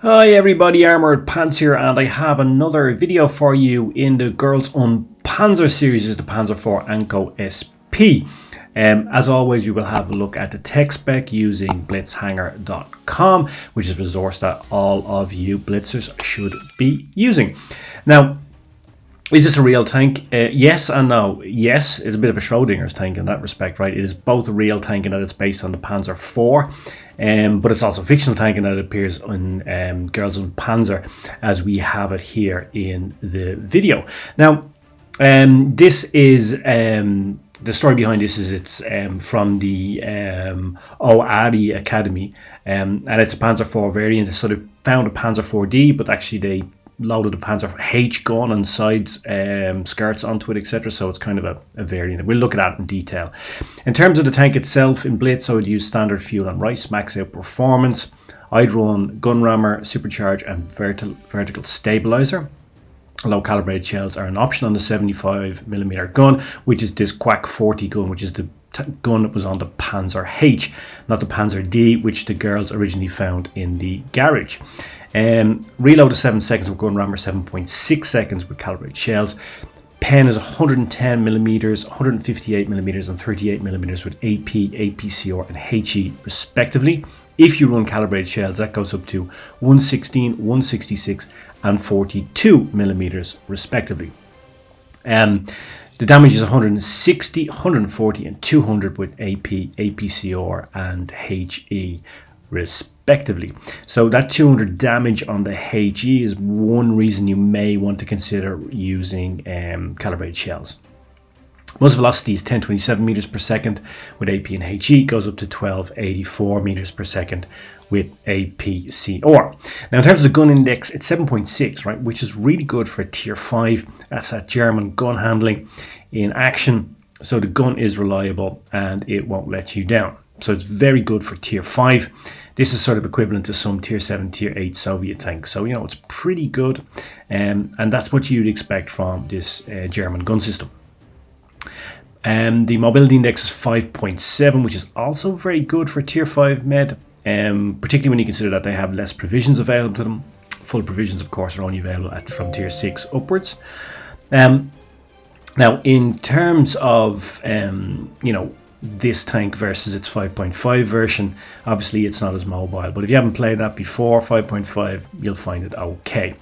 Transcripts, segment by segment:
Hi everybody, Armoured Pants here, and I have another video for you in the Girls on Panzer series. Is the Panzer IV Ankou SP. As always, we will have a look at the tech spec using blitzhanger.com, which is a resource that all of you blitzers should be using. Now, is this a real tank? Yes and no. Yes, it's a bit of a Schrodinger's tank in that respect, right? It is both a real tank in that it's based on the Panzer IV, but it's also a fictional tank in that it appears in Girls on Panzer, as we have it here in the video. Now, this is the story behind this is it's from the Oari Academy, and it's a Panzer IV variant. They sort of found a Panzer IV-D, but actually they loaded a Panzer H gun and sides skirts onto it, etc. So it's kind of a variant. We'll look at that in detail. In terms of the tank itself, in Blitz, I would use standard fuel and rice, max out performance. I'd run gun rammer, supercharge, and vertical stabilizer. Low calibrated shells are an option on the 75mm gun, which is this GuP 40 gun, which is the gun that was on the Panzer H, not the Panzer D, which the girls originally found in the garage. Reload is 7 seconds with gun rammer, 7.6 seconds with calibrated shells. Pen is 110mm, 158mm, and 38mm with AP, APCR, and HE respectively. If you run calibrated shells, that goes up to 116, 166, and 42mm respectively. The damage is 160, 140, and 200 with AP, APCR, and HE respectively. So that 200 damage on the HE is one reason you may want to consider using calibrated shells. Most velocity is 1027 meters per second with AP and HE, goes up to 1284 meters per second with APCR. Now, in terms of the gun index, it's 7.6, right, which is really good for tier 5. That's that German gun handling in action. So the gun is reliable and it won't let you down. So it's very good for tier 5. This is sort of equivalent to some tier 7, tier 8 Soviet tanks. So, you know, it's pretty good. And that's what you'd expect from this German gun system. The mobility index is 5.7, which is also very good for tier 5 med, particularly when you consider that they have less provisions available to them. Full provisions, of course, are only available from tier 6 upwards. Now, in terms of, this tank versus its 5.5 version, obviously it's not as mobile, but if you haven't played that before, 5.5, you'll find it okay.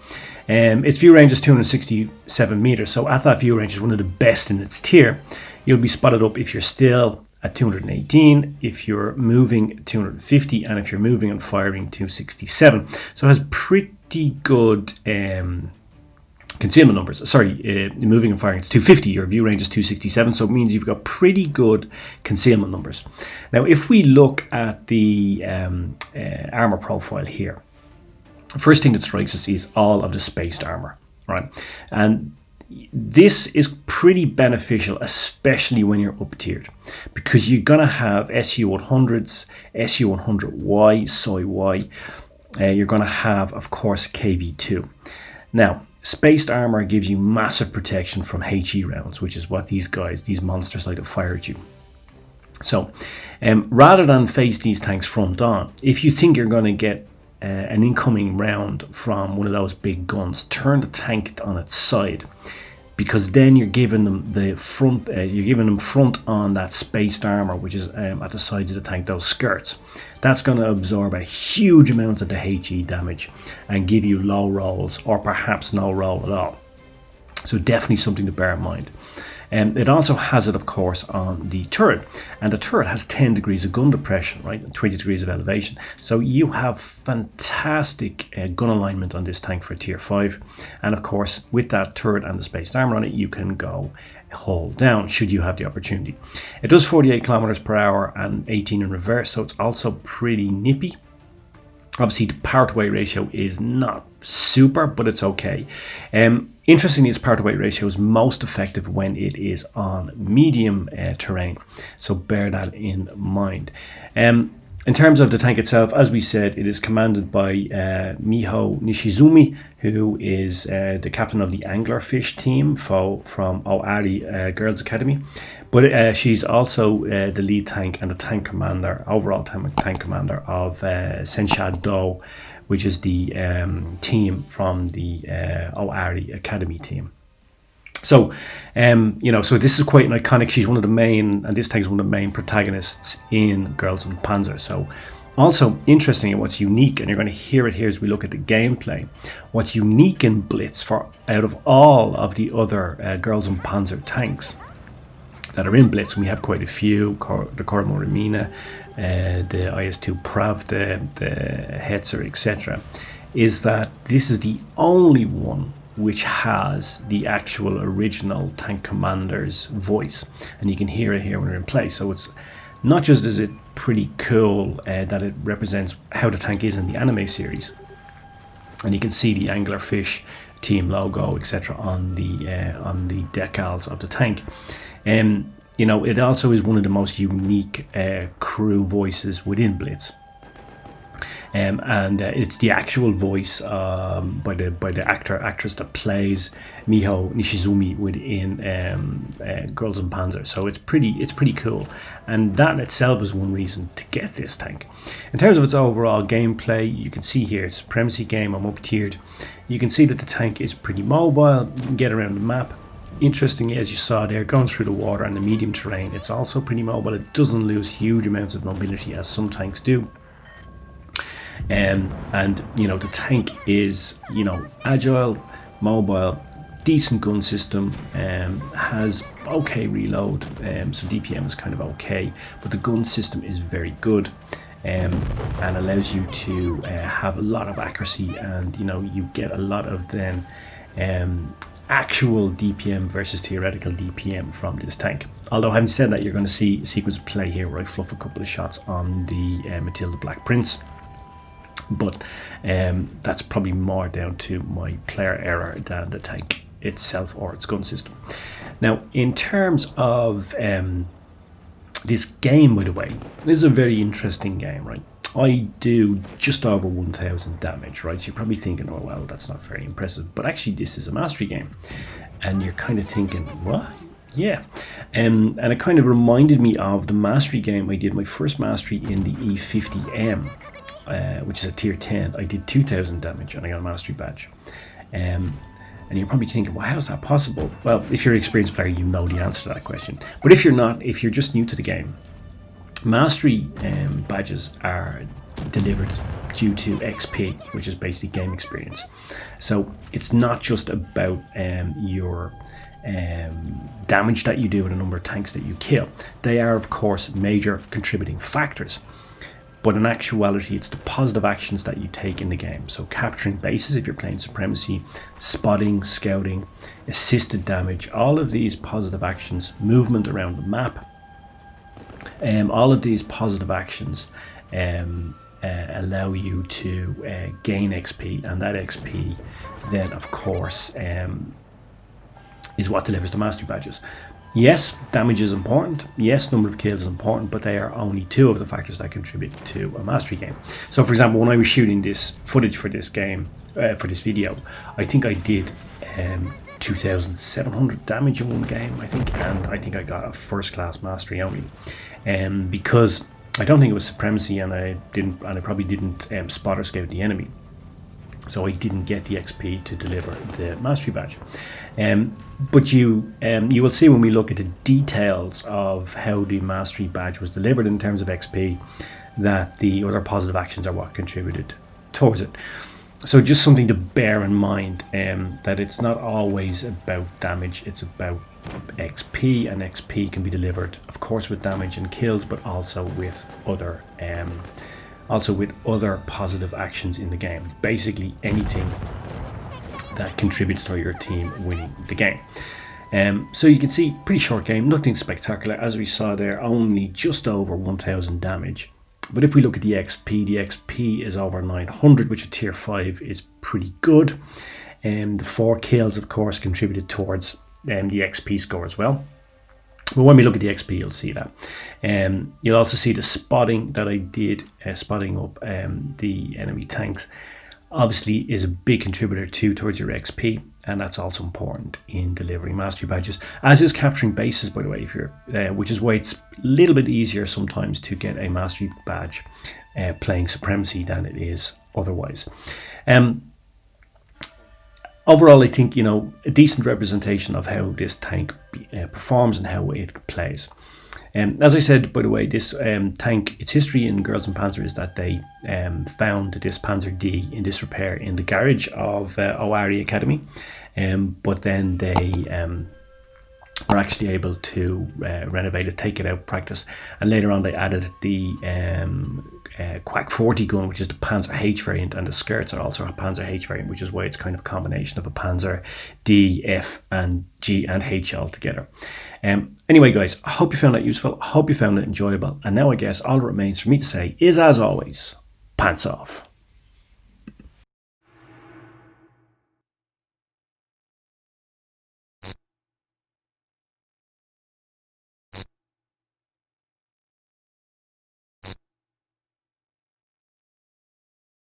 Its view range is 267 meters, so at that view range is one of the best in its tier. You'll be spotted up if you're still at 218, if you're moving 250, and if you're moving and firing 267. So it has pretty good concealment numbers. Sorry, moving and firing it's 250, your view range is 267, so it means you've got pretty good concealment numbers. Now, if we look at the armor profile here, the first thing that strikes us is all of the spaced armor, right? And this is pretty beneficial, especially when you're up tiered, because you're going to have SU-100s, SU-100Y, SOI-Y. You're going to have, of course, KV-2. Now, spaced armor gives you massive protection from HE rounds, which is what these guys, these monsters, like to fire at you. So, rather than face these tanks front on, if you think you're going to get an incoming round from one of those big guns, turn the tank on its side, because then you're giving them the front. You're giving them front on that spaced armor, which is at the sides of the tank, those skirts. That's going to absorb a huge amount of the HE damage and give you low rolls, or perhaps no roll at all. So definitely something to bear in mind. It also has it, of course, on the turret, and the turret has 10 degrees of gun depression, right, and 20 degrees of elevation. So you have fantastic gun alignment on this tank for tier 5, and of course, with that turret and the spaced armor on it, you can go hull down should you have the opportunity. It does 48 kilometers per hour and 18 in reverse, so it's also pretty nippy. Obviously, the power to weight ratio is not super, but it's okay. Interestingly, its power to weight ratio is most effective when it is on medium terrain, so bear that in mind. In terms of the tank itself, as we said, it is commanded by Miho Nishizumi, who is the captain of the anglerfish team from Oari Girls Academy. But she's also the lead tank and the tank commander, overall tank commander of Sensha Do, which is the team from the OARI Academy team. So, so this is quite an iconic. She's one of the main, and this tank is one of the main protagonists in Girls on Panzer. So, also interesting and what's unique, and you're going to hear it here as we look at the gameplay. What's unique in Blitz out of all of the other Girls on Panzer tanks that are in Blitz, and we have quite a few, the Koromoremina, the IS-2 Pravda, the Hetzer, etc., is that this is the only one which has the actual original tank commander's voice, and you can hear it here when we're in play. So it's not just is it pretty cool that it represents how the tank is in the anime series, and you can see the anglerfish team logo, etc., on the decals of the tank. It also is one of the most unique crew voices within Blitz. And it's the actual voice by the actress that plays Miho Nishizumi within Girls on Panzer. So it's pretty cool, and that in itself is one reason to get this tank. In terms of its overall gameplay, you can see here it's a supremacy game. I'm up tiered. You can see that the tank is pretty mobile. You can get around the map. Interestingly, as you saw there, going through the water and the medium terrain, it's also pretty mobile. It doesn't lose huge amounts of mobility as some tanks do. And the tank is agile, mobile, decent gun system, has okay reload, so DPM is kind of okay, but the gun system is very good, and allows you to have a lot of accuracy, and you get a lot of then actual DPM versus theoretical DPM from this tank. Although having said that, you're going to see a sequence of play here where I fluff a couple of shots on the Matilda Black Prince. But that's probably more down to my player error than the tank itself or its gun system. Now, in terms of this game, by the way, this is a very interesting game, right? I do just over 1,000 damage, right? So you're probably thinking, oh, well, that's not very impressive. But actually, this is a mastery game. And you're kind of thinking, what? Yeah. And it kind of reminded me of the mastery game I did, my first mastery in the E50M. Which is a tier 10. I did 2,000 damage and I got a mastery badge. And you're probably thinking, well, how's that possible? Well, if you're an experienced player, you know the answer to that question. But if you're not, if you're just new to the game, mastery badges are delivered due to XP, which is basically game experience. So it's not just about your damage that you do and the number of tanks that you kill. They are, of course, major contributing factors. But in actuality, it's the positive actions that you take in the game. So capturing bases if you're playing supremacy, spotting, scouting, assisted damage, all of these positive actions, movement around the map, all of these positive actions allow you to gain XP, and that XP then, of course, is what delivers the mastery badges. Yes, damage is important. Yes, number of kills is important, but they are only two of the factors that contribute to a mastery game. So, for example, when I was shooting this footage for this game, for this video, I think I did 2,700 damage in one game, I think, and I think I got a first-class mastery only, because I don't think it was supremacy, and I probably didn't spot or scout the enemy. So I didn't get the XP to deliver the mastery badge. But you will see when we look at the details of how the mastery badge was delivered in terms of XP, that the other positive actions are what contributed towards it. So just something to bear in mind, that it's not always about damage, it's about XP, and XP can be delivered, of course, with damage and kills, but also with other positive actions in the game. Basically anything that contributes to your team winning the game. So you can see, pretty short game, nothing spectacular. As we saw there, only just over 1,000 damage. But if we look at the XP is over 900, which at tier 5 is pretty good. The 4 kills, of course, contributed towards the XP score as well. But when we look at the XP, you'll see that. You'll also see the spotting that I did, spotting up the enemy tanks, obviously is a big contributor towards your XP, and that's also important in delivering mastery badges, as is capturing bases, by the way, if you're, which is why it's a little bit easier sometimes to get a mastery badge playing supremacy than it is otherwise. Overall, I think, you know, a decent representation of how this tank performs and how it plays. As I said, by the way, this tank, its history in Girls and Panzer is that they found this Panzer D in disrepair in the garage of Owari Academy, but then they were actually able to renovate it, take it out, practice, and later on they added the Quack 40 gun, which is the Panzer H variant, and the skirts are also a Panzer H variant, which is why it's kind of a combination of a Panzer D, F, and G and H all together. Anyway, guys, I hope you found that useful. I hope you found it enjoyable. And now I guess all that remains for me to say is, as always, pants off.